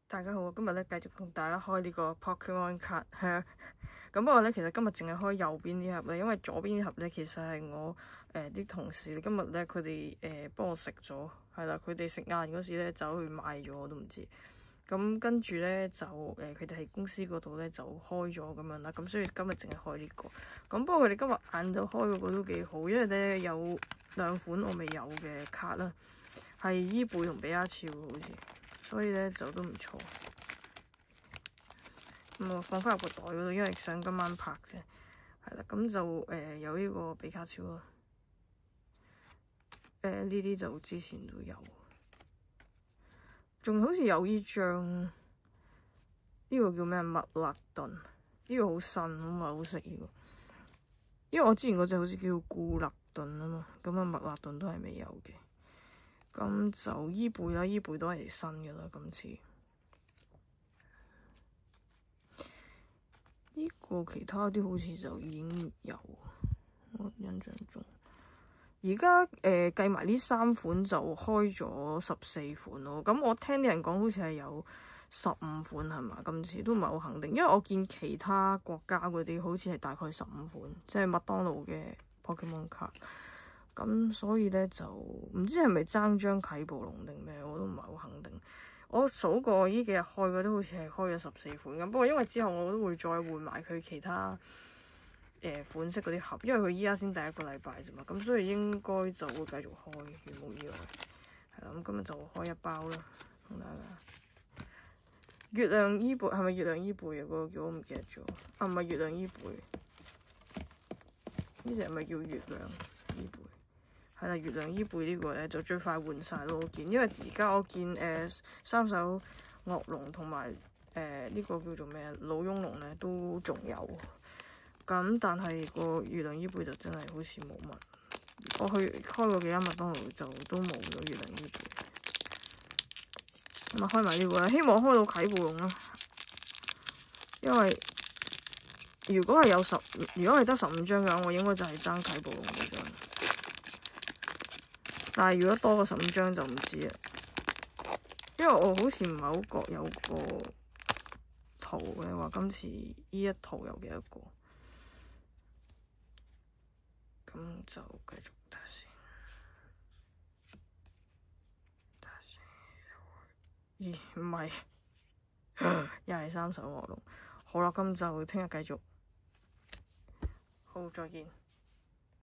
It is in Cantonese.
大家好，今日咧繼續同大家開呢個 Pokemon 卡，係啊。咁不過咧，其實今日淨係開右邊呢盒咧，因為左邊呢盒咧其實係我啲同事今日咧佢哋幫我食咗，係啦，佢哋食晏嗰時咧走去買咗，我都唔知。咁跟住咧就佢哋喺公司嗰度咧就開咗咁樣啦，咁所以今日淨係開呢個。咁不過佢哋今日晏晝開嗰個都幾好，因為咧有兩款我未有嘅卡啦，係伊貝同比亞超好似。所以咧就都唔錯，咁我放翻入個袋嗰度，因為想今晚拍啫，係啦，咁就有呢個比卡超啦，呢啲就之前都有，仲好似有呢張，呢個叫咩麥勒頓，呢個好新，我唔係好識呢個，因為我之前嗰隻好似叫固勒頓啊嘛，咁啊麥勒頓都係未有嘅。咁就伊貝啦，伊貝都係新嘅啦，今次。呢個其他啲好似就已經有，我印象中。而家計埋呢3款就開咗14款咯。咁我聽啲人講好似係有15款係嘛？今次都唔係好肯定，因為我見其他國家嗰啲好似係大概15款，即係麥當勞嘅 Pokemon 卡。咁所以咧就唔知係咪爭張啟暴龍定咩，我都唔係好肯定。我數過呢幾日開嗰啲好似係開咗14款咁，不過因為之後我都會再換埋佢其他款式嗰啲盒，因為佢依家先第1個禮拜啫嘛，咁所以應該就會繼續開，如無意外。係啦，咁今日就開1包啦，同大家。月亮伊貝係咪月亮伊貝啊？嗰個叫我唔記得咗。啊，唔係月亮伊貝，呢隻係咪叫月亮伊貝？係啦，月亮伊貝呢個咧就最快換晒咯，我見，因為而家我見3手惡龍同埋呢個叫做咩老翁龍咧都仲有，咁但係個月亮伊貝就真係好似冇乜。我去開過幾間麥當勞就都冇咗月亮伊貝，咁啊開埋呢個啦，希望開到啟暴龍啦，因為如果係得15張嘅話，我應該就係爭啟暴龍嗰張。但係如果多過15張就唔知啦，因為我好似唔係好覺有個圖嘅話，今次呢一圖有幾多個，咁就繼續睇先。咦，唔係，又係3手惡龍。好啦，咁就聽日繼續。好，再見。